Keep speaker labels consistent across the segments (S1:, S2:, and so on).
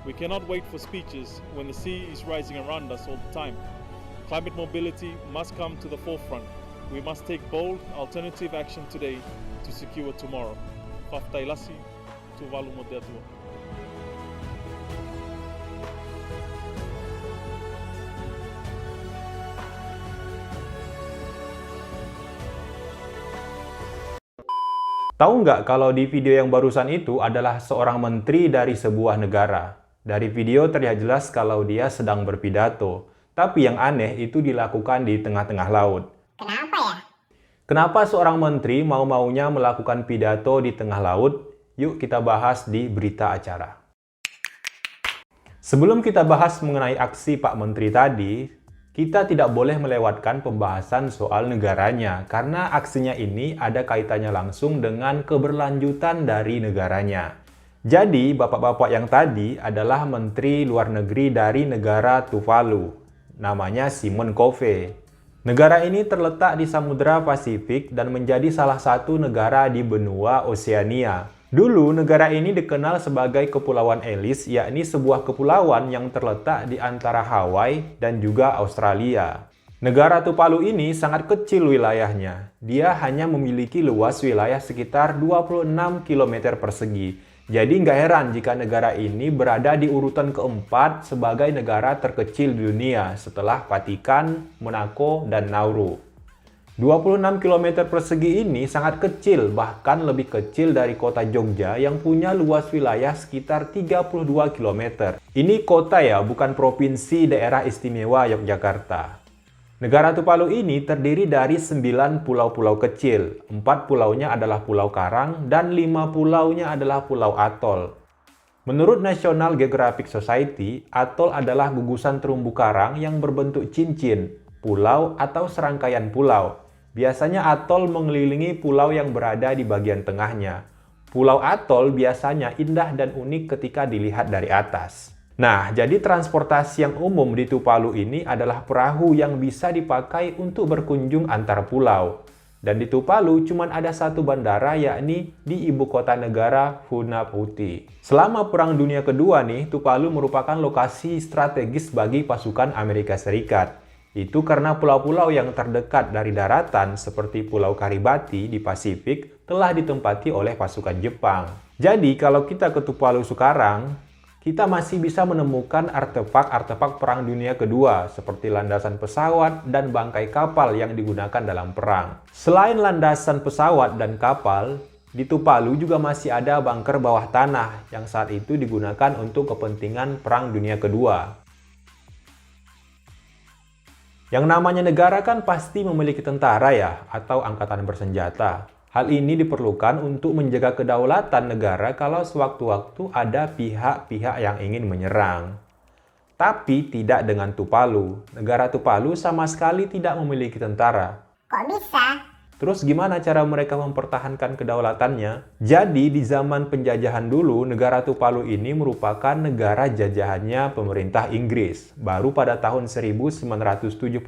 S1: We cannot wait for speeches when the sea is rising around us all the time. Climate mobility must come to the forefront. We must take bold, alternative action today to secure tomorrow. Faftailasi, Tuvalu Modetua.
S2: Tahu nggak kalau di video yang barusan itu adalah seorang menteri dari sebuah negara? Dari video terlihat jelas kalau dia sedang berpidato. Tapi yang aneh itu dilakukan di tengah-tengah laut.
S3: Kenapa ya?
S2: Kenapa seorang menteri mau-maunya melakukan pidato di tengah laut? Yuk kita bahas di berita acara. Sebelum kita bahas mengenai aksi Pak Menteri tadi, kita tidak boleh melewatkan pembahasan soal negaranya, karena aksinya ini ada kaitannya langsung dengan keberlanjutan dari negaranya. Jadi, bapak-bapak yang tadi adalah Menteri Luar Negeri dari negara Tuvalu, namanya Simon Cove. Negara ini terletak di Samudra Pasifik dan menjadi salah satu negara di benua Oseania. Dulu, negara ini dikenal sebagai Kepulauan Ellis, yakni sebuah kepulauan yang terletak di antara Hawaii dan juga Australia. Negara Tuvalu ini sangat kecil wilayahnya. Dia hanya memiliki luas wilayah sekitar 26 km persegi. Jadi nggak heran jika negara ini berada di urutan keempat sebagai negara terkecil di dunia setelah Vatikan, Monaco, dan Nauru. 26 km persegi ini sangat kecil, bahkan lebih kecil dari kota Jogja yang punya luas wilayah sekitar 32 km. Ini kota ya, bukan provinsi daerah istimewa Yogyakarta. Negara Tuvalu ini terdiri dari 9 pulau-pulau kecil. 4 pulaunya adalah pulau karang dan 5 pulaunya adalah pulau atol. Menurut National Geographic Society, atol adalah gugusan terumbu karang yang berbentuk cincin, pulau atau serangkaian pulau. Biasanya atol mengelilingi pulau yang berada di bagian tengahnya. Pulau atol biasanya indah dan unik ketika dilihat dari atas. Nah, jadi transportasi yang umum di Tuvalu ini adalah perahu yang bisa dipakai untuk berkunjung antar pulau. Dan di Tuvalu cuma ada satu bandara, yakni di ibu kota negara Funafuti. Selama Perang Dunia Kedua nih, Tuvalu merupakan lokasi strategis bagi pasukan Amerika Serikat. Itu karena pulau-pulau yang terdekat dari daratan seperti Pulau Kiribati di Pasifik telah ditempati oleh pasukan Jepang. Jadi kalau kita ke Tuvalu sekarang, kita masih bisa menemukan artefak-artefak Perang Dunia Kedua seperti landasan pesawat dan bangkai kapal yang digunakan dalam perang. Selain landasan pesawat dan kapal, di Tuvalu juga masih ada bunker bawah tanah yang saat itu digunakan untuk kepentingan Perang Dunia Kedua. Yang namanya negara kan pasti memiliki tentara ya, atau angkatan bersenjata. Hal ini diperlukan untuk menjaga kedaulatan negara kalau sewaktu-waktu ada pihak-pihak yang ingin menyerang. Tapi tidak dengan Tuvalu. Negara Tuvalu sama sekali tidak memiliki tentara.
S3: Kok bisa?
S2: Terus gimana cara mereka mempertahankan kedaulatannya? Jadi di zaman penjajahan dulu, negara Tuvalu ini merupakan negara jajahannya pemerintah Inggris. Baru pada tahun 1978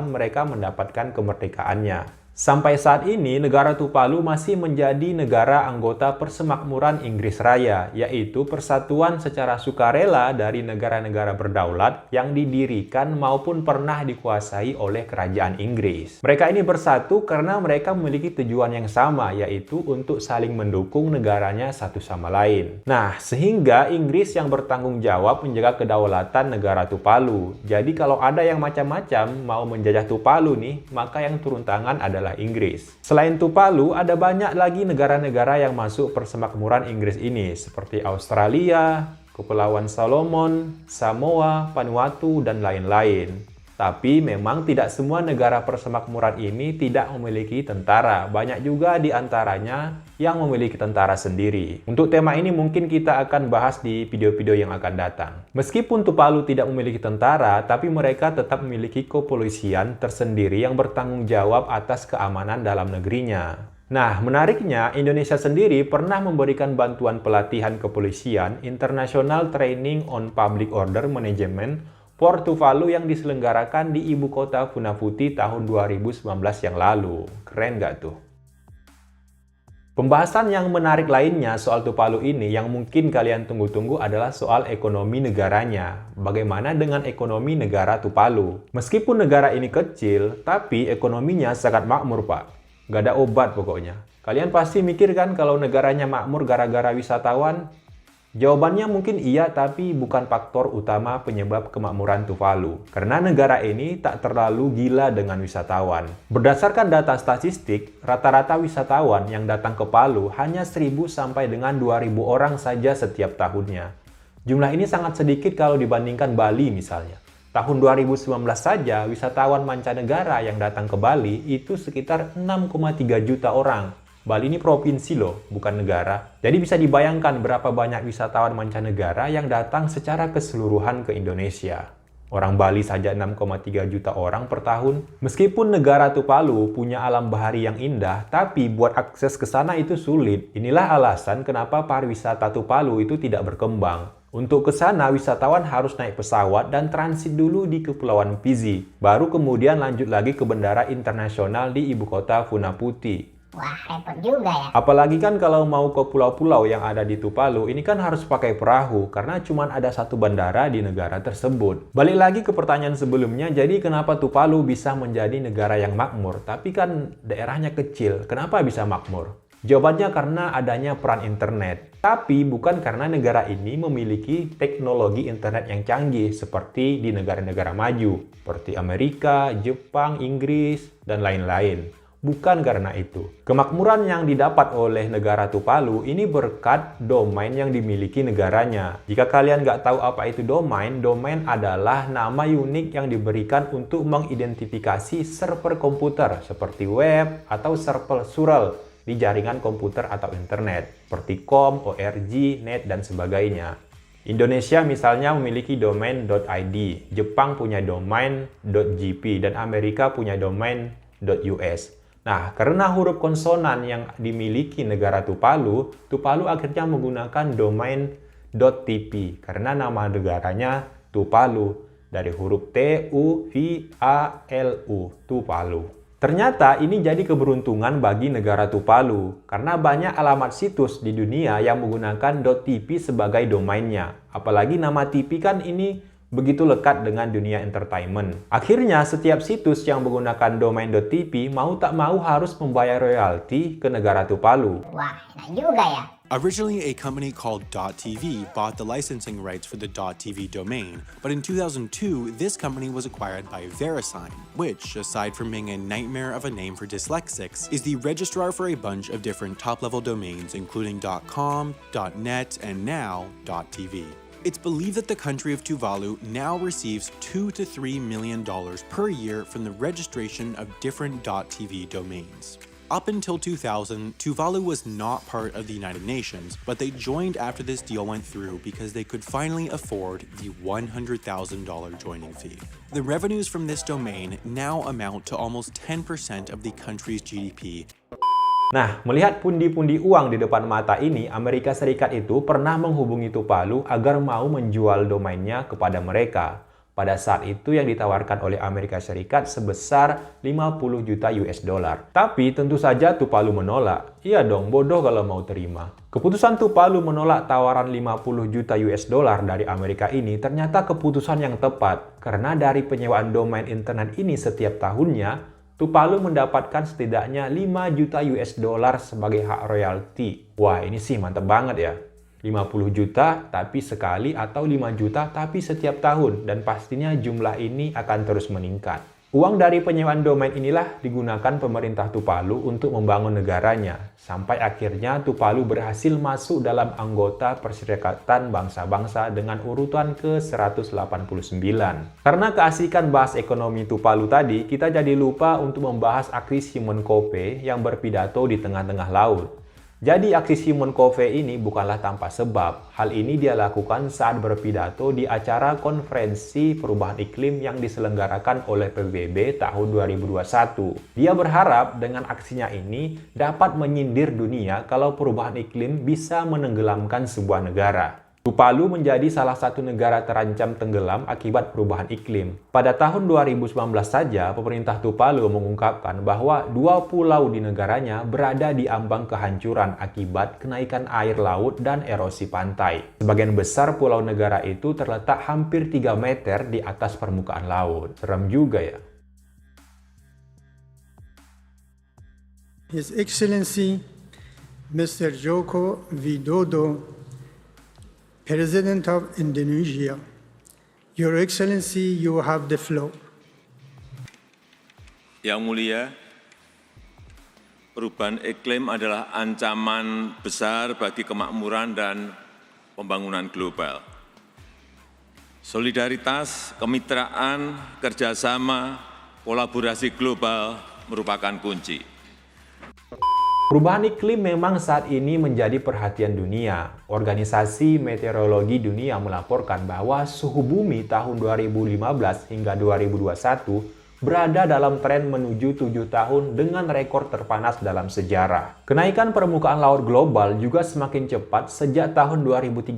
S2: mereka mendapatkan kemerdekaannya. Sampai saat ini, negara Tuvalu masih menjadi negara anggota Persemakmuran Inggris Raya, yaitu persatuan secara sukarela dari negara-negara berdaulat yang didirikan maupun pernah dikuasai oleh kerajaan Inggris. Mereka ini bersatu karena mereka memiliki tujuan yang sama, yaitu untuk saling mendukung negaranya satu sama lain. Nah, sehingga Inggris yang bertanggung jawab menjaga kedaulatan negara Tuvalu. Jadi kalau ada yang macam-macam mau menjajah Tuvalu nih, maka yang turun tangan adalah Inggris. Selain Tuvalu, ada banyak lagi negara-negara yang masuk persemakmuran Inggris ini, seperti Australia, Kepulauan Solomon, Samoa, Vanuatu, dan lain-lain. Tapi memang tidak semua negara persemakmuran ini tidak memiliki tentara. Banyak juga di antaranya yang memiliki tentara sendiri. Untuk tema ini mungkin kita akan bahas di video-video yang akan datang. Meskipun Tuvalu tidak memiliki tentara, tapi mereka tetap memiliki kepolisian tersendiri yang bertanggung jawab atas keamanan dalam negerinya. Nah, menariknya, Indonesia sendiri pernah memberikan bantuan pelatihan kepolisian International Training on Public Order Management for Tuvalu yang diselenggarakan di ibu kota Funafuti tahun 2019 yang lalu. Keren nggak tuh? Pembahasan yang menarik lainnya soal Tuvalu ini yang mungkin kalian tunggu-tunggu adalah soal ekonomi negaranya. Bagaimana dengan ekonomi negara Tuvalu? Meskipun negara ini kecil, tapi ekonominya sangat makmur, Pak. Gak ada obat pokoknya. Kalian pasti mikir kan kalau negaranya makmur gara-gara wisatawan? Jawabannya mungkin iya, tapi bukan faktor utama penyebab kemakmuran Tuvalu. Karena negara ini tak terlalu gila dengan wisatawan. Berdasarkan data statistik, rata-rata wisatawan yang datang ke Palu hanya 1.000 sampai dengan 2.000 orang saja setiap tahunnya. Jumlah ini sangat sedikit kalau dibandingkan Bali misalnya. Tahun 2019 saja, wisatawan mancanegara yang datang ke Bali itu sekitar 6,3 juta orang. Bali ini provinsi loh, bukan negara. Jadi bisa dibayangkan berapa banyak wisatawan mancanegara yang datang secara keseluruhan ke Indonesia. Orang Bali saja 6,3 juta orang per tahun. Meskipun negara Tuvalu punya alam bahari yang indah, tapi buat akses ke sana itu sulit. Inilah alasan kenapa pariwisata Tuvalu itu tidak berkembang. Untuk ke sana, wisatawan harus naik pesawat dan transit dulu di Kepulauan Fizi. Baru kemudian lanjut lagi ke bandara internasional di ibu kota Funafuti.
S3: Wah, repot juga ya.
S2: Apalagi kan kalau mau ke pulau-pulau yang ada di Tuvalu, ini kan harus pakai perahu karena cuma ada satu bandara di negara tersebut. Balik lagi ke pertanyaan sebelumnya, jadi kenapa Tuvalu bisa menjadi negara yang makmur? Tapi kan daerahnya kecil, kenapa bisa makmur? Jawabannya karena adanya peran internet. Tapi bukan karena negara ini memiliki teknologi internet yang canggih seperti di negara-negara maju, seperti Amerika, Jepang, Inggris, dan lain-lain. Bukan karena itu. Kemakmuran yang didapat oleh negara Tuvalu ini berkat domain yang dimiliki negaranya. Jika kalian nggak tahu apa itu domain, domain adalah nama unik yang diberikan untuk mengidentifikasi server komputer seperti web atau server surel di jaringan komputer atau internet, seperti com, org, net, dan sebagainya. Indonesia misalnya memiliki domain.id, Jepang punya domain.gp, dan Amerika punya domain.us. Nah, karena huruf konsonan yang dimiliki negara Tuvalu, Tuvalu akhirnya menggunakan domain.tp karena nama negaranya Tuvalu dari huruf T-U-V-A-L-U, Tuvalu. Ternyata ini jadi keberuntungan bagi negara Tuvalu karena banyak alamat situs di dunia yang menggunakan .tp sebagai domainnya. Apalagi nama TP kan ini begitu lekat dengan dunia entertainment. Akhirnya, setiap situs yang menggunakan domain.tp mau tak mau harus membayar royalti ke negara Tuvalu.
S3: Wah, enak juga ya.
S4: Originally, a company called .tv bought the licensing rights for the .tv domain, but in 2002, this company was acquired by VeriSign, which, aside from being a nightmare of a name for dyslexics, is the registrar for a bunch of different top-level domains, including .com, .net, and now .tv. It's believed that the country of Tuvalu now receives $2 to $3 million per year from the registration of different .tv domains. Up until 2000, Tuvalu was not part of the United Nations, but they joined after this deal went through because they could finally afford the $100,000 joining fee. The revenues from this domain now amount to almost 10% of the country's GDP.
S2: Nah, melihat pundi-pundi uang di depan mata ini, Amerika Serikat itu pernah menghubungi Tuvalu agar mau menjual domainnya kepada mereka. Pada saat itu yang ditawarkan oleh Amerika Serikat sebesar 50 juta US dollar. Tapi tentu saja Tuvalu menolak. Iya dong, bodoh kalau mau terima. Keputusan Tuvalu menolak tawaran 50 juta US dollar dari Amerika ini ternyata keputusan yang tepat. Karena dari penyewaan domain internet ini setiap tahunnya, Tuvalu mendapatkan setidaknya 5 juta US dollar sebagai hak royalti. Wah, ini sih mantep banget ya. 50 juta tapi sekali atau 5 juta tapi setiap tahun. Dan pastinya jumlah ini akan terus meningkat. Uang dari penyewaan domain inilah digunakan pemerintah Tuvalu untuk membangun negaranya. Sampai akhirnya Tuvalu berhasil masuk dalam anggota Perserikatan Bangsa-Bangsa dengan urutan ke-189. Karena keasikan bahas ekonomi Tuvalu tadi, kita jadi lupa untuk membahas aksi Simon Covey yang berpidato di tengah-tengah laut. Jadi aksi Simon Covey ini bukanlah tanpa sebab. Hal ini dia lakukan saat berpidato di acara konferensi perubahan iklim yang diselenggarakan oleh PBB tahun 2021. Dia berharap dengan aksinya ini dapat menyindir dunia kalau perubahan iklim bisa menenggelamkan sebuah negara. Tuvalu menjadi salah satu negara terancam tenggelam akibat perubahan iklim. Pada tahun 2019 saja, pemerintah Tuvalu mengungkapkan bahwa 2 pulau di negaranya berada di ambang kehancuran akibat kenaikan air laut dan erosi pantai. Sebagian besar pulau negara itu terletak hampir 3 meter di atas permukaan laut. Seram juga ya.
S5: His Excellency Mr. Joko Widodo, President of Indonesia. Your Excellency, you have the floor.
S6: Yang mulia, perubahan iklim adalah ancaman besar bagi kemakmuran dan pembangunan global. Solidaritas, kemitraan, kerjasama, kolaborasi global merupakan kunci.
S2: Perubahan iklim memang saat ini menjadi perhatian dunia. Organisasi Meteorologi Dunia melaporkan bahwa suhu bumi tahun 2015 hingga 2021 berada dalam tren menuju 7 tahun dengan rekor terpanas dalam sejarah. Kenaikan permukaan laut global juga semakin cepat sejak tahun 2013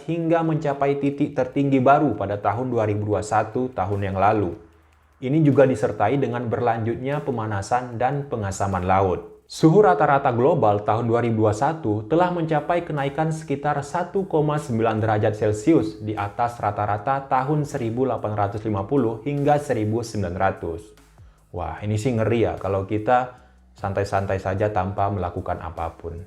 S2: hingga mencapai titik tertinggi baru pada tahun 2021 tahun yang lalu. Ini juga disertai dengan berlanjutnya pemanasan dan pengasaman laut. Suhu rata-rata global tahun 2021 telah mencapai kenaikan sekitar 1,9 derajat Celcius di atas rata-rata tahun 1850 hingga 1900. Wah, ini sih ngeri ya kalau kita santai-santai saja tanpa melakukan apapun.